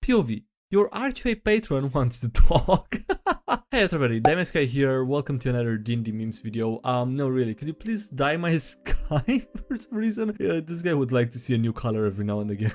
POV. Your archway patron wants to talk. Hey everybody, DnDMemes here. Welcome to another DnDMemes video. No really, could you please dye my sky for some reason? Yeah, this guy would like to see a new color every now and again.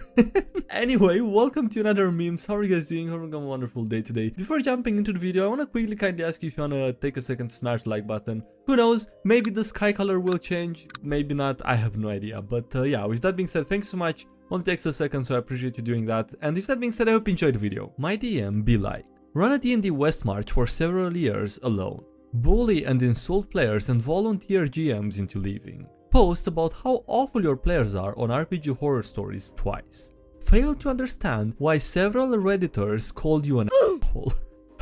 Anyway, welcome to another memes. How are you guys doing? Having a wonderful day today. Before jumping into the video, I want to quickly kindly ask you if you want to take a second to smash the like button. Who knows, maybe the sky color will change, maybe not, I have no idea. But yeah, with that being said, thanks so much. Only takes a second, so I appreciate you doing that. And with that being said, I hope you enjoyed the video. My DM be like, run a D&D West March for several years alone. Bully and insult players and volunteer GMs into leaving. Post about how awful your players are on RPG horror stories twice. Fail to understand why several Redditors called you an asshole.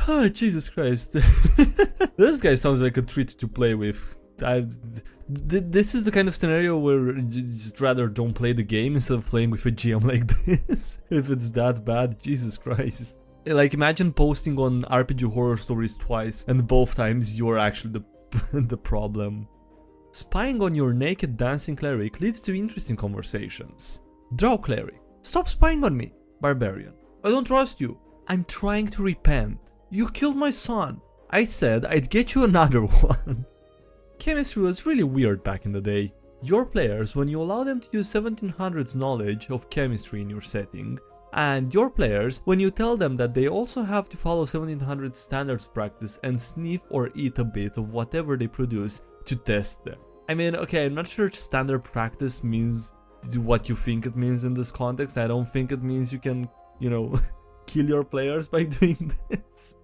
Oh, Jesus Christ. This guy sounds like a treat to play with. This is the kind of scenario where you just rather don't play the game instead of playing with a GM like this. If it's that bad, Jesus Christ. Like, imagine posting on RPG horror stories twice and both times you're actually the problem. Spying on your naked dancing cleric leads to interesting conversations. Drow cleric. Stop spying on me. Barbarian. I don't trust you. I'm trying to repent. You killed my son. I said I'd get you another one. Chemistry was really weird back in the day. Your players, when you allow them to use 1700s knowledge of chemistry in your setting, and your players, when you tell them that they also have to follow 1700 standards practice and sniff or eat a bit of whatever they produce to test them. I mean, okay, I'm not sure standard practice means what you think it means in this context. I don't think it means you can, kill your players by doing this.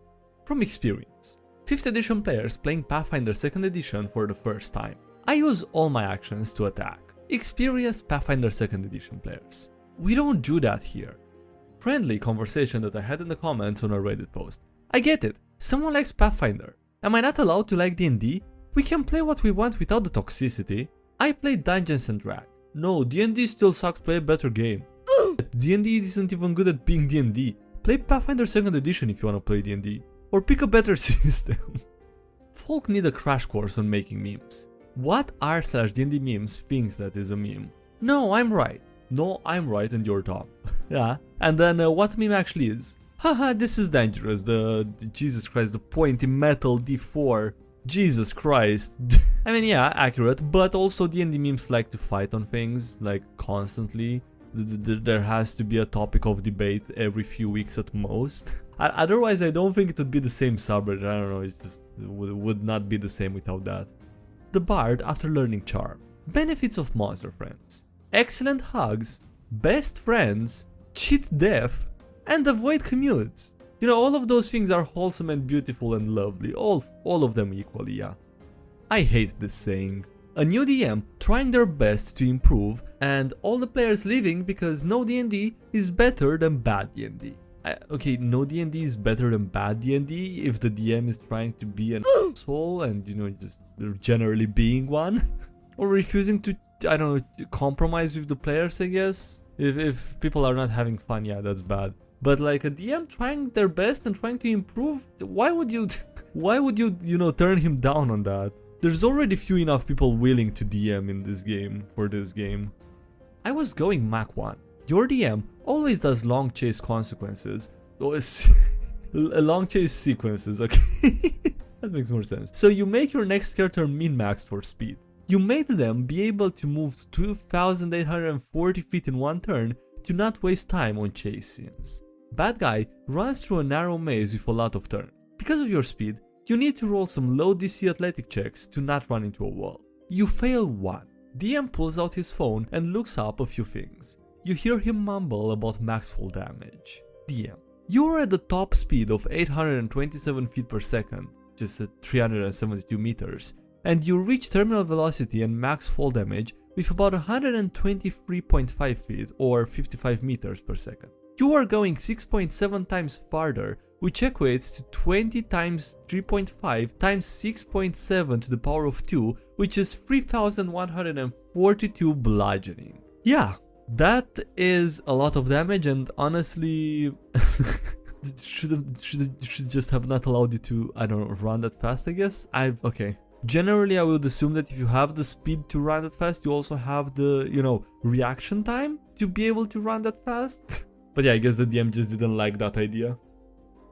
From experience. 5th edition players playing Pathfinder 2nd edition for the first time. I use all my actions to attack. Experienced Pathfinder 2nd edition players. We don't do that here. Friendly conversation that I had in the comments on a Reddit post. I get it, someone likes Pathfinder. Am I not allowed to like D&D? We can play what we want without the toxicity. I play Dungeons and Dragons. No, D&D still sucks, play a better game. D&D isn't even good at being D&D. Play Pathfinder 2nd edition if you wanna play D&D. Or pick a better system. Folk need a crash course on making memes. What r/DnDMemes thinks that is a meme? No, I'm right. No, I'm right and you're dumb. Yeah, and then what meme actually is? Haha, this is dangerous. Jesus Christ, the pointy metal D4. Jesus Christ. I mean, yeah, accurate, but also DnDMemes like to fight on things, like, constantly. There has to be a topic of debate every few weeks at most. Otherwise, I don't think it would be the same subreddit. I don't know, it just would not be the same without that. The Bard after learning Charm. Benefits of monster friends. Excellent hugs, best friends, cheat death, and avoid commutes. All of those things are wholesome and beautiful and lovely. All of them equally, yeah. I hate this saying. A new DM trying their best to improve and all the players leaving because no D&D is better than bad D&D. Okay, no D&D is better than bad D&D if the DM is trying to be an asshole and, just generally being one. Or refusing to, I don't know, compromise with the players, I guess. If people are not having fun, yeah, that's bad. But like a DM trying their best and trying to improve, why would you, turn him down on that? There's already few enough people willing to DM in this game, for this game. I was going Mach 1. Your DM always does long chase consequences. Long chase sequences, okay? That makes more sense. So you make your next character min-maxed for speed. You made them be able to move 2,840 feet in one turn to not waste time on chase scenes. Bad guy runs through a narrow maze with a lot of turns. Because of your speed, you need to roll some low DC athletic checks to not run into a wall. You fail one. DM pulls out his phone and looks up a few things. You hear him mumble about max fall damage. DM. You are at the top speed of 827 feet per second, just at 372 meters, and you reach terminal velocity and max fall damage with about 123.5 feet or 55 meters per second. You are going 6.7 times farther, which equates to 20 times 3.5 times 6.7 to the power of 2, which is 3,142 bludgeoning. Yeah, that is a lot of damage, and honestly, should just have not allowed you to, I don't know, run that fast, I guess? Okay. Generally, I would assume that if you have the speed to run that fast, you also have the, reaction time to be able to run that fast. But yeah, I guess the DM just didn't like that idea.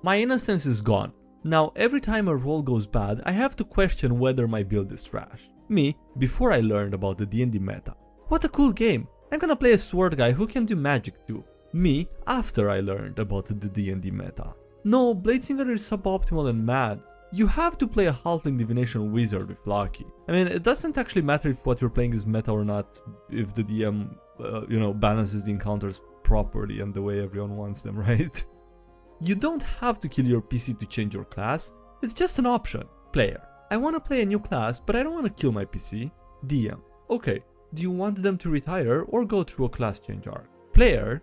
My innocence is gone. Now, every time a roll goes bad, I have to question whether my build is trash. Me, before I learned about the D&D meta. What a cool game! I'm gonna play a sword guy who can do magic too. Me, after I learned about the D&D meta. No, Bladesinger is suboptimal and mad. You have to play a halfling divination wizard with Lucky. I mean, it doesn't actually matter if what you're playing is meta or not, if the DM, balances the encounters properly and the way everyone wants them, right? You don't have to kill your PC to change your class, it's just an option. Player: I want to play a new class, but I don't want to kill my PC. DM: okay, do you want them to retire or go through a class change arc? Player: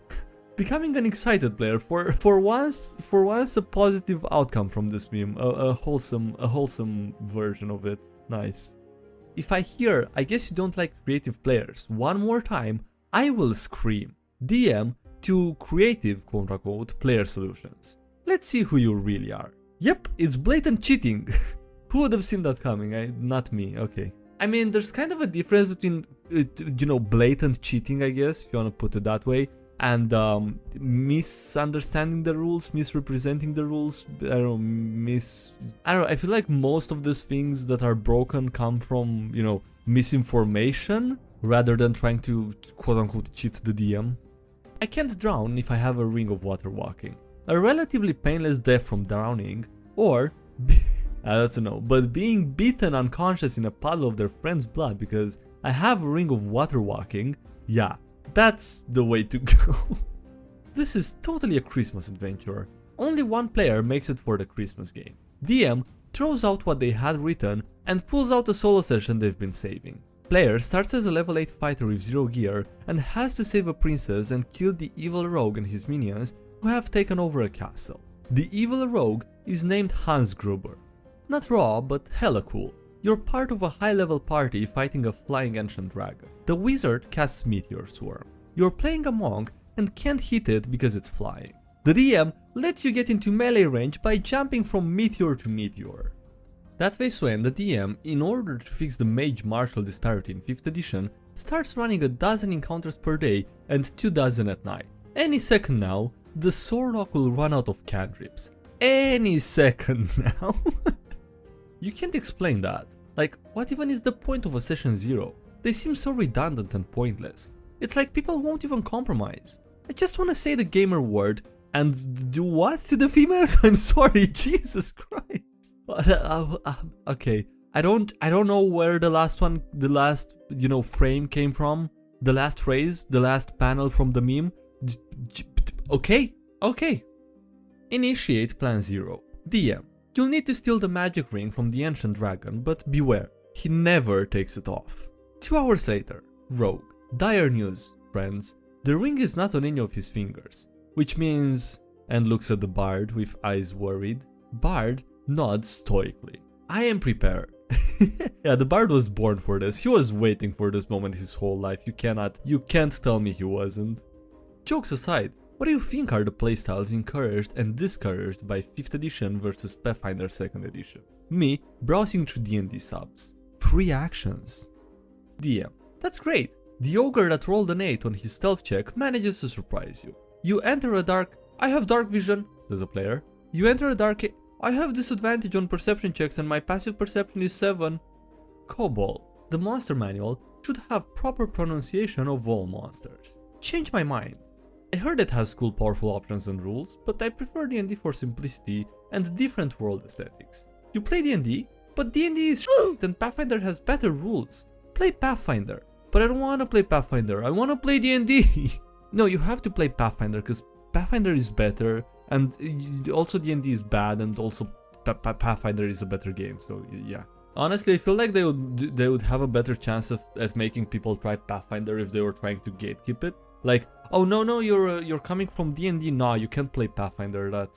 becoming an excited player, for once a positive outcome from this meme, a wholesome version of it. Nice. If I hear, I guess you don't like creative players, one more time, I will scream. DM to creative quote-unquote player solutions. Let's see who you really are. Yep, it's blatant cheating. Who would have seen that coming? Not me, okay. I mean, there's kind of a difference between, blatant cheating, I guess, if you want to put it that way, and misunderstanding the rules, misrepresenting the rules. I don't know, I feel like most of these things that are broken come from, misinformation rather than trying to quote-unquote cheat the DM. I can't drown if I have a ring of water walking. A relatively painless death from drowning, or that's a no, but being beaten unconscious in a puddle of their friend's blood because I have a ring of water walking, yeah, that's the way to go. This is totally a Christmas adventure. Only one player makes it for the Christmas game. DM throws out what they had written and pulls out a solo session they've been saving. Player starts as a level 8 fighter with 0 gear and has to save a princess and kill the evil rogue and his minions who have taken over a castle. The evil rogue is named Hans Gruber. Not raw, but hella cool. You're part of a high level party fighting a flying ancient dragon. The wizard casts Meteor Swarm. You're playing a monk and can't hit it because it's flying. The DM lets you get into melee range by jumping from meteor to meteor. That way when the DM, in order to fix the mage martial disparity in 5th edition, starts running a dozen encounters per day and 2 dozen at night. Any second now, the Sorlock will run out of cantrips. Any second now. You can't explain that. Like, what even is the point of a session 0? They seem so redundant and pointless. It's like people won't even compromise. I just want to say the gamer word and do what to the females? I'm sorry, Jesus Christ. Okay, I don't know where the last frame came from. The last phrase, the last panel from the meme. Okay. Initiate Plan 0. DM. You'll need to steal the magic ring from the ancient dragon, but beware, he never takes it off. 2 hours later. Rogue. Dire news, friends. The ring is not on any of his fingers. Which means... and looks at the bard with eyes worried. Bard nods stoically. I am prepared. Yeah, the bard was born for this. He was waiting for this moment his whole life. You can't tell me he wasn't. Jokes aside, what do you think are the playstyles encouraged and discouraged by 5th edition versus Pathfinder 2nd edition? Me, browsing through D&D subs. Free actions. DM. That's great. The ogre that rolled an 8 on his stealth check manages to surprise you. You enter a dark... I have dark vision, says a player. You enter a dark... I have disadvantage on perception checks and my passive perception is 7. Kobold. The monster manual should have proper pronunciation of all monsters. Change my mind. I heard it has cool powerful options and rules, but I prefer D&D for simplicity and different world aesthetics. You play D&D? But D&D is shit and Pathfinder has better rules. Play Pathfinder. But I don't want to play Pathfinder, I want to play D&D. No, you have to play Pathfinder because Pathfinder is better and also D&D is bad and also Pathfinder is a better game, so yeah. Honestly, I feel like they would have a better chance at making people try Pathfinder if they were trying to gatekeep it. Like, oh no, you're coming from D&D, no, you can't play Pathfinder.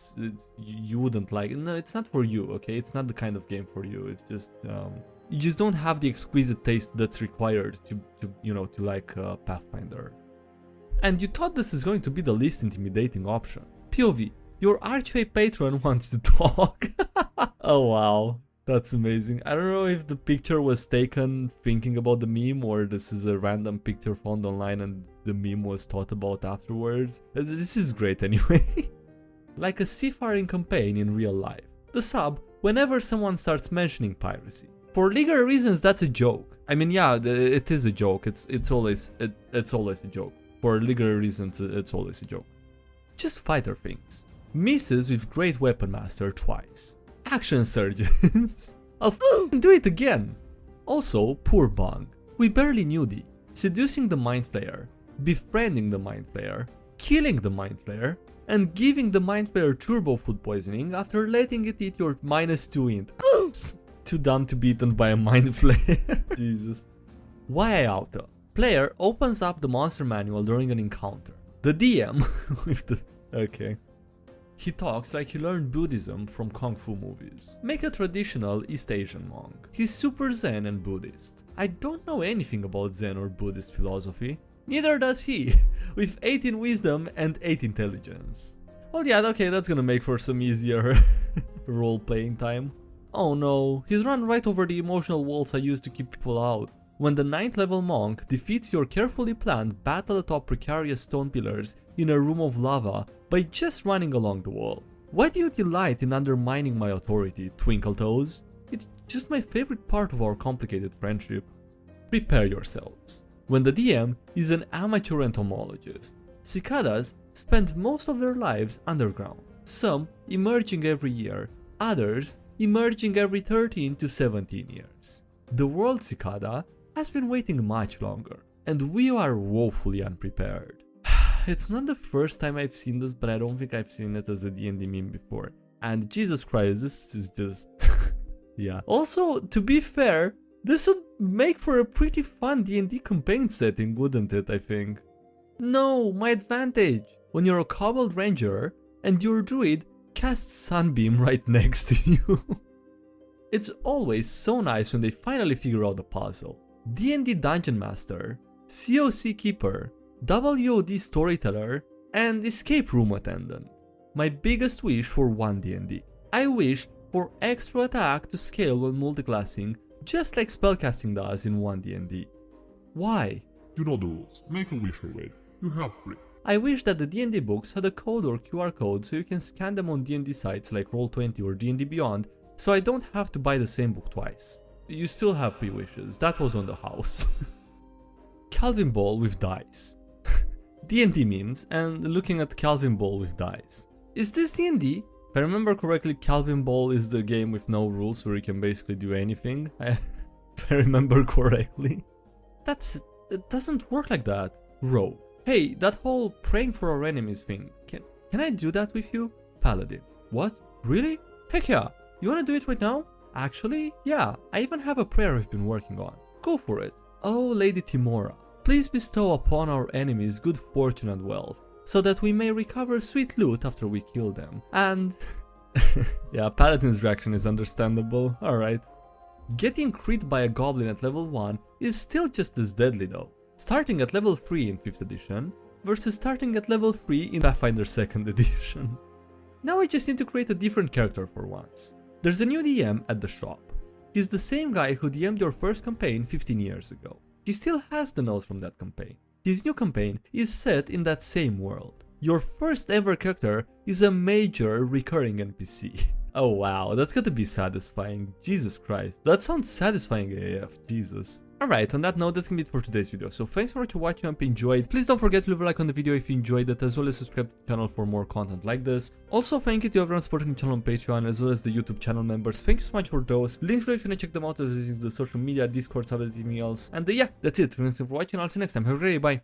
You wouldn't like it. No, it's not for you, okay? It's not the kind of game for you. It's just you just don't have the exquisite taste that's required to like Pathfinder. And you thought this is going to be the least intimidating option. POV, your Archway patron wants to talk. Oh wow. That's amazing. I don't know if the picture was taken thinking about the meme or this is a random picture found online and the meme was thought about afterwards. This is great anyway. Like a seafaring campaign in real life. The sub whenever someone starts mentioning piracy. For legal reasons, that's a joke. I mean, yeah, it is a joke. It's always a joke. For legal reasons, it's always a joke. Just fighter things. Misses with Great Weapon Master twice. Action surgeons. I'll do it again. Also, poor Bung. We barely knew thee. Seducing the Mind Flayer, befriending the Mind Flayer, killing the Mind Flayer, and giving the Mind Flayer turbo food poisoning after letting it eat your -2 int. Too dumb to be eaten by a Mind Flayer. Jesus. YI Auto. Player opens up the monster manual during an encounter. The DM with the... Okay. He talks like he learned Buddhism from Kung Fu movies. Make a traditional East Asian monk. He's super Zen and Buddhist. I don't know anything about Zen or Buddhist philosophy. Neither does he, with 18 wisdom and 8 intelligence. Well yeah, okay, that's gonna make for some easier role-playing time. Oh no, he's run right over the emotional walls I used to keep people out. When the 9th level monk defeats your carefully planned battle atop precarious stone pillars in a room of lava by just running along the wall. Why do you delight in undermining my authority, Twinkle Toes? It's just my favorite part of our complicated friendship. Prepare yourselves. When the DM is an amateur entomologist, cicadas spend most of their lives underground, some emerging every year, others emerging every 13 to 17 years. The world cicada has been waiting much longer, and we are woefully unprepared. It's not the first time I've seen this, but I don't think I've seen it as a D&D meme before. And Jesus Christ, this is just... yeah. Also, to be fair, this would make for a pretty fun D&D campaign setting, wouldn't it, I think? No, my advantage! When you're a Cobbled Ranger, and your druid casts Sunbeam right next to you. It's always so nice when they finally figure out the puzzle. D&D Dungeon Master, COC Keeper, WOD Storyteller, and Escape Room Attendant. My biggest wish for one D&D. I wish for extra attack to scale when multiclassing, just like spellcasting does in one D&D. Why? You know the rules. Make a wish already. You have 3. I wish that the D&D books had a code or QR code so you can scan them on D&D sites like Roll20 or D&D Beyond, so I don't have to buy the same book twice. You still have 3 wishes, that was on the house. Calvin Ball with dice. D&D memes and looking at Calvin Ball with dice. Is this D&D? If I remember correctly, Calvin Ball is the game with no rules where you can basically do anything. If I remember correctly. It doesn't work like that. Row. Hey, that whole praying for our enemies thing. Can I do that with you? Paladin. What? Really? Heck yeah. You wanna do it right now? Actually, yeah. I even have a prayer I've been working on. Go for it. Oh, Lady Timora. Please bestow upon our enemies good fortune and wealth, so that we may recover sweet loot after we kill them. And... yeah, Paladin's reaction is understandable, alright. Getting crit by a goblin at level 1 is still just as deadly though. Starting at level 3 in 5th edition, versus starting at level 3 in Pathfinder 2nd edition. Now I just need to create a different character for once. There's a new DM at the shop. He's the same guy who DM'd your first campaign 15 years ago. He still has the notes from that campaign. His new campaign is set in that same world. Your first ever character is a major recurring NPC. Oh wow, that's gotta be satisfying. Jesus Christ, that sounds satisfying AF, Jesus. Alright, on that note, that's gonna be it for today's video. So thanks so much for watching, I hope you enjoyed. Please don't forget to leave a like on the video if you enjoyed it, as well as subscribe to the channel for more content like this. Also, thank you to everyone supporting the channel on Patreon, as well as the YouTube channel members. Thank you so much for those. Links below if you wanna check them out, as well as the social media, Discord, everything else. And yeah, that's it. Thanks for watching, I'll see you next time. Have a great day, bye.